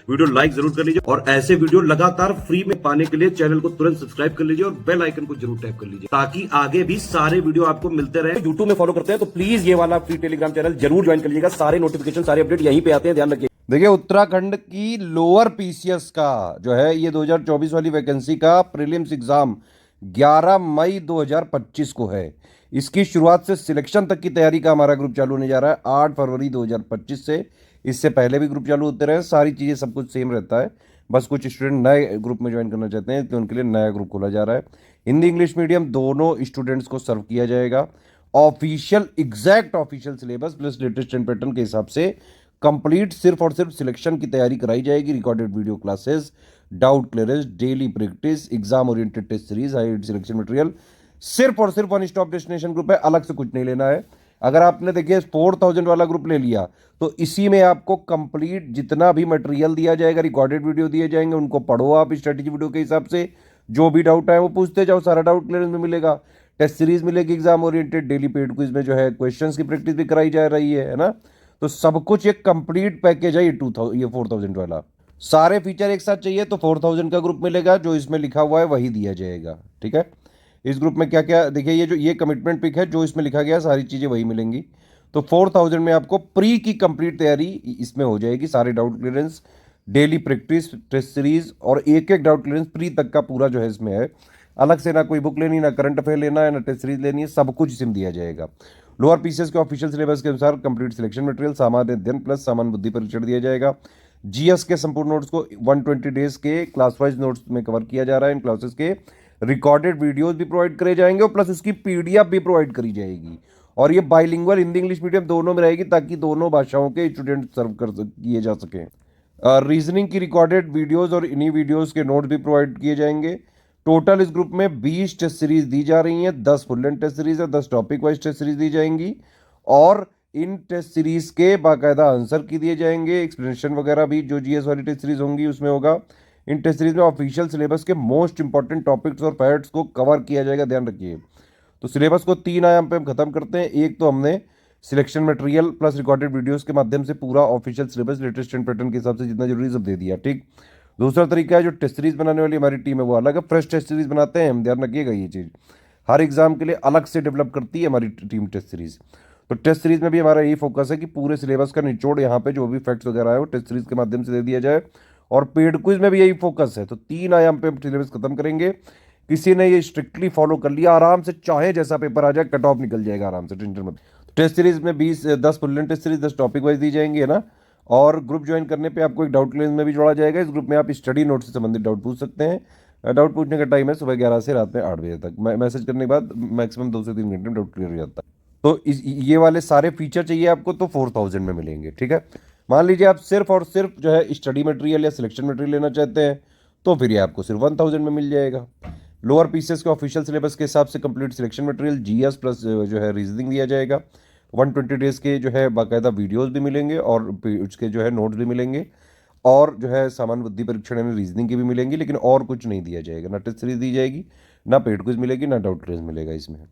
Video like जरूर कर लीजिए और ऐसे वीडियो लगातार फ्री में पाने के लिए चैनल को तुरंत सब्सक्राइब कर लीजिए और बेल आइकन को जरूर टैप कर लीजिए ताकि आगे भी सारे वीडियो आपको मिलते रहे। यूट्यूब में फॉलो करते हैं तो प्लीज ये वाला फ्री टेलीग्राम चैनल जरूर ज्वाइन कर लीजिएगा। सारे नोटिफिकेशन सारे अपडेट यहीं पे आते हैं, ध्यान रखिए। देखिए, उत्तराखंड की लोअर पीसीएस का जो है ये 2024 वाली वैकेंसी का प्रीलिम्स एग्जाम 11 मई 2025 को है। इसकी शुरुआत से सिलेक्शन तक की तैयारी का हमारा ग्रुप चालू होने जा रहा है 8 फरवरी 2025 से। इससे पहले भी ग्रुप चालू होते रहे, सारी चीज़ें सब कुछ सेम रहता है। बस कुछ स्टूडेंट नए ग्रुप में ज्वाइन करना चाहते हैं तो उनके लिए नया ग्रुप खोला जा रहा है। हिंदी इंग्लिश मीडियम दोनों स्टूडेंट्स को सर्व किया जाएगा। Official exact official syllabus plus latest and pattern के हिसाब से कंप्लीट सिर्फ और सिर्फ सिलेक्शन की तैयारी कराई जाएगी। Recorded video classes, doubt clearance, daily practice, exam oriented test series, high selection material, सिर्फ और सिर्फ वन स्टॉप डेस्टिनेशन ग्रुप है, अलग से कुछ नहीं लेना है। अगर आपने देखिए 4000 वाला ग्रुप ले लिया तो इसी में आपको कंप्लीट जितना भी मटेरियल दिया जाएगा, रिकॉर्डेड वीडियो दिए जाएंगे, उनको पढ़ो आप स्ट्रेटेजी वीडियो के हिसाब से। जो भी डाउट आए वो पूछते जाओ, सारा डाउट क्लियरेंस में मिलेगा। टेस्ट सीरीज मिलेगी exam oriented, daily paid quiz में जो है क्वेश्चंस की प्रैक्टिस भी कराई जा रही है ना। तो सब कुछ एक कंप्लीट पैकेज है ये 4000 वाला। सारे फीचर एक साथ चाहिए तो 4000 का ग्रुप मिलेगा, जो इसमें लिखा हुआ है वही दिया जाएगा। ठीक है, इस ग्रुप में क्या क्या देखिए, ये जो ये कमिटमेंट पिक है जो इसमें लिखा गया सारी चीज़ें वही मिलेंगी। तो 4000 में आपको प्री की कंप्लीट तैयारी इसमें हो जाएगी। सारे doubt clearance, daily practice, test series और एक एक डाउट क्लियरेंस प्री तक का पूरा जो है इसमें है। अलग से ना कोई बुक लेनी, ना करंट अफेयर लेना है, ना टेस्ट सीरीज लेनी है, सब कुछ इसमें दिया जाएगा। लोअर पीसीएस के ऑफिशियल सिलेबस के अनुसार कंप्लीट सिलेक्शन मटेरियल, सामान्य अध्ययन प्लस सामान्य बुद्धि परीक्षण दिया जाएगा। जीएस के संपूर्ण नोट्स को 120 डेज के क्लास वाइज नोट्स में कवर किया जा रहा है। इन क्लासेस के रिकॉर्डेड वीडियोस भी प्रोवाइड करे जाएंगे और प्लस उसकी पीडीएफ भी प्रोवाइड करी जाएगी। और ये बाइलिंगुअल हिंदी इंग्लिश मीडियम दोनों में रहेगी ताकि दोनों भाषाओं के स्टूडेंट सर्व कर किए जा सकें। रीजनिंग की रिकॉर्डेड वीडियोस और इन्हीं वीडियोस के नोट्स भी प्रोवाइड किए जाएंगे। टोटल इस ग्रुप में 20 टेस्ट सीरीज दी जा रही हैं, 10 फुल लेंथ टेस्ट सीरीज है, 10 टॉपिक वाइज टेस्ट सीरीज दी जाएंगी और इन टेस्ट सीरीज के बाकायदा आंसर की दिए जाएंगे। एक्सप्लेनेशन वगैरह भी जो जीएस वाली टेस्ट सीरीज होंगी उसमें होगा। इन टेस्ट सीरीज में ऑफिशियल सिलेबस के मोस्ट इंपॉर्टेंट टॉपिक्स और फैक्ट्स को कवर किया जाएगा, ध्यान रखिए। तो सिलेबस को 3 आयाम पे हम खत्म करते हैं। एक तो हमने selection material plus recorded videos के माध्यम से पूरा official syllabus latest and pattern के हिसाब से जितना जरूरी सब दे दिया। ठीक, दूसरा तरीका है जो टेस्ट सीरीज बनाने वाली हमारी टीम है वो अलग है, फ्रेश टेस्ट सीरीज बनाते हैं हम, ध्यान रखिएगा ये चीज़। हर एग्जाम के लिए अलग से डेवलप करती है हमारी टीम टेस्ट सीरीज। तो टेस्ट सीरीज में भी हमारा यही फोकस है कि पूरे सिलेबस का निचोड़ यहाँ पे जो भी फैक्ट्स वगैरह है वो टेस्ट सीरीज के माध्यम से दे दिया जाए। और पेड क्विज में भी यही फोकस है। तो 3 आयाम पे हम सिलेबस खत्म करेंगे। किसी ने ये स्ट्रिक्टली फॉलो कर लिया, आराम से चाहे जैसा पेपर आ जाए कट ऑफ निकल जाएगा आराम से, टेंशन मत। टेस्ट सीरीज में 10 full length test series, 10 topic wise दी जाएंगी, है ना। और ग्रुप ज्वाइन करने पे आपको एक डाउट क्लियरेंस में भी जोड़ा जाएगा। इस ग्रुप में आप स्टडी नोट से संबंधित डाउट पूछ सकते हैं। डाउट पूछने का टाइम है सुबह 11 से रात में 8 बजे तक। मैसेज करने के बाद मैक्सिमम 2 से 3 घंटे में डाउट क्लियर हो जाता है। तो ये वाले सारे फीचर चाहिए आपको तो 4000 में मिलेंगे। ठीक है, मान लीजिए आप सिर्फ और सिर्फ जो है स्टडी मटेरियल या सिलेक्शन मटेरियल लेना चाहते हैं तो फिर ये आपको सिर्फ 1000 में मिल जाएगा। लोअर पीसीएस के ऑफिशियल सिलेबस के हिसाब से complete selection material, GS plus जो है रीजनिंग दिया जाएगा। 120 डेज के जो है बाकायदा वीडियोस भी मिलेंगे और उसके जो है नोट्स भी मिलेंगे और जो है सामान्य बुद्धि परीक्षण यानी रीजनिंग की भी मिलेंगी। लेकिन और कुछ नहीं दिया जाएगा, ना टेस्ट सीरीज दी जाएगी, ना पेड क्विज मिलेगी, ना डाउट क्लियरेंस मिलेगा। इसमें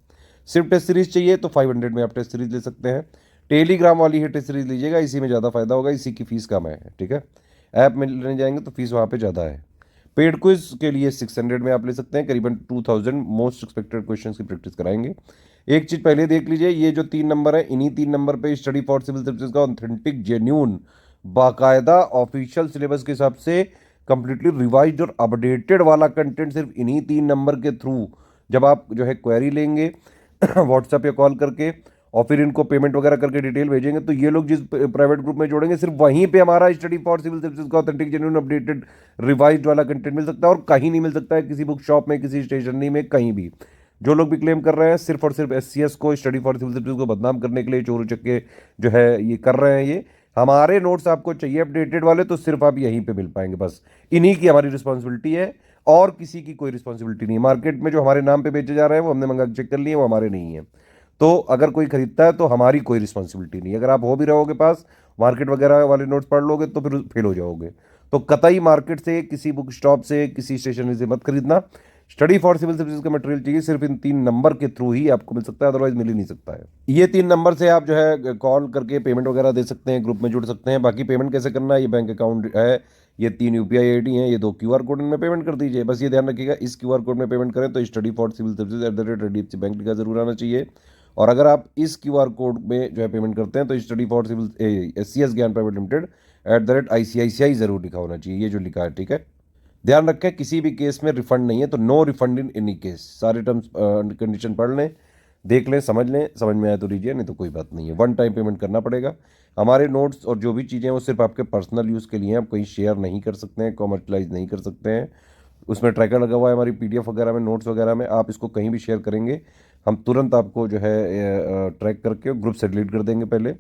सिर्फ टेस्ट सीरीज चाहिए तो 500 में आप टेस्ट सीरीज ले सकते हैं। टेलीग्राम वाली ही टेस्ट सीरीज लीजिएगा, इसी में ज़्यादा फायदा होगा, इसी की फीस कम है। ठीक है, ऐप में लेने जाएंगे तो फीस वहाँ पे ज़्यादा है। पेड क्विज के लिए 600 में आप ले सकते हैं, करीबन 2000 मोस्ट एक्सपेक्टेड क्वेश्चन की प्रैक्टिस कराएंगे। एक चीज़ पहले देख लीजिए, ये जो 3 नंबर है इन्हीं 3 नंबर पे स्टडी फॉर सिविल सर्विसेज का ऑथेंटिक जेन्यून बाकायदा ऑफिशियल सिलेबस के हिसाब से कंप्लीटली रिवाइज्ड और अपडेटेड वाला कंटेंट सिर्फ इन्हीं 3 नंबर के थ्रू जब आप जो है क्वेरी लेंगे व्हाट्सएप या कॉल करके और फिर इनको पेमेंट वगैरह करके डिटेल भेजेंगे तो ये लोग जिस प्राइवेट ग्रुप में जोड़ेंगे सिर्फ वहीं पे हमारा स्टडी फॉर सिविल सर्विसेज का ऑथेंटिक जेन्युइन अपडेटेड रिवाइज्ड वाला कंटेंट मिल सकता है और कहीं नहीं मिल सकता है, किसी बुक शॉप में, किसी स्टेशनरी में, कहीं भी। जो लोग भी क्लेम कर रहे हैं सिर्फ और सिर्फ एससीएस को, स्टडी फॉर सिविल सर्विसेज को बदनाम करने के लिए चोर चक्के जो है ये कर रहे हैं, ये हमारे नोट्स आपको चाहिए अपडेटेड वाले तो सिर्फ आप यहीं पे मिल पाएंगे। बस इन्हीं की हमारी रिस्पॉन्सिबिलिटी है और किसी की कोई रिस्पॉन्सिबिलिटी नहीं है। मार्केट में जो हमारे नाम पे बेचे जा रहे हैं वो हमने मंगा चेक कर लिए, वो हमारे नहीं है। तो अगर कोई खरीदता है तो हमारी कोई रिस्पॉन्सिबिलिटी नहीं। अगर आप हो भी रहोगे पास, मार्केट वगैरह वाले नोट्स पढ़ लोगे तो फिर फेल हो जाओगे। तो कतई मार्केट से, किसी बुक स्टॉप से, किसी स्टेशनरी से मत खरीदना। स्टडी फॉर सिविल सर्विसेज का मटेरियल चाहिए सिर्फ इन 3 नंबर के थ्रू ही आपको मिल सकता है, अदरवाइज मिल ही नहीं सकता है। ये 3 नंबर से आप जो है कॉल करके पेमेंट वगैरह दे सकते हैं, ग्रुप में जुड़ सकते हैं। बाकी पेमेंट कैसे करना है, ये बैंक अकाउंट है ये 3 यूपीआई आईडी हैं, ये 2 क्यूआर कोड, इनमें पेमेंट कर दीजिए। बस ये ध्यान रखिएगा, इस क्यूआर कोड में पेमेंट करें तो study for civil services @HDFC bank लिखा जरूर आना चाहिए। और अगर आप इस क्यूआर कोड में जो है पेमेंट करते हैं तो स्टडी फॉर सिविल SCS ज्ञान प्राइवेट लिमिटेड @ICICI जरूर लिखा होना चाहिए, ये जो लिखा है, ठीक है। ध्यान रखें, किसी भी केस में रिफंड नहीं है, तो no refund in any case. सारे टर्म्स कंडीशन पढ़ लें, देख लें, समझ लें, समझ में आए तो लीजिए, नहीं तो कोई बात नहीं है। वन टाइम पेमेंट करना पड़ेगा। हमारे नोट्स और जो भी चीज़ें हैं वो सिर्फ आपके पर्सनल यूज़ के लिए हैं, आप कहीं शेयर नहीं कर सकते हैं, कॉमर्शलाइज नहीं कर सकते हैं। उसमें ट्रैकर लगा हुआ है हमारी PDF वगैरह में, नोट्स वगैरह में। आप इसको कहीं भी शेयर करेंगे, हम तुरंत आपको जो है ट्रैक करके ग्रुप से डिलीट कर देंगे पहले,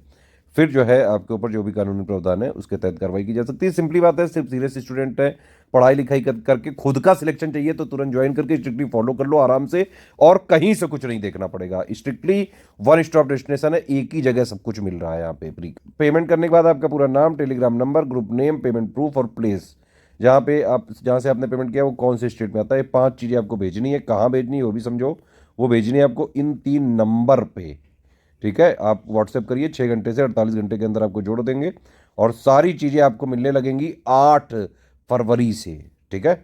फिर जो है आपके ऊपर जो भी कानूनी प्रावधान है उसके तहत कार्रवाई की जा सकती है। सिंपली बात है, सिर्फ सीरियस स्टूडेंट है, पढ़ाई लिखाई करके खुद का सिलेक्शन चाहिए तो तुरंत ज्वाइन करके स्ट्रिक्टली फॉलो कर लो आराम से, और कहीं से कुछ नहीं देखना पड़ेगा। स्ट्रिक्टली वन स्टॉप डेस्टिनेशन है, एक ही जगह सब कुछ मिल रहा है यहाँ पे फ्री। पेमेंट करने के बाद आपका पूरा नाम, Telegram number, group name, payment proof और प्लेस, जहाँ से आपने पेमेंट किया वो कौन से स्टेट में आता है, 5 चीज़ें आपको भेजनी है। कहाँ भेजनी है वो भी समझो, वो भेजनी है आपको इन 3 नंबर पे, ठीक है। आप व्हाट्सएप करिए, 6 घंटे से 48 घंटे के अंदर आपको जोड़ देंगे, और सारी चीज़ें आपको मिलने लगेंगी 8 फरवरी से, ठीक है।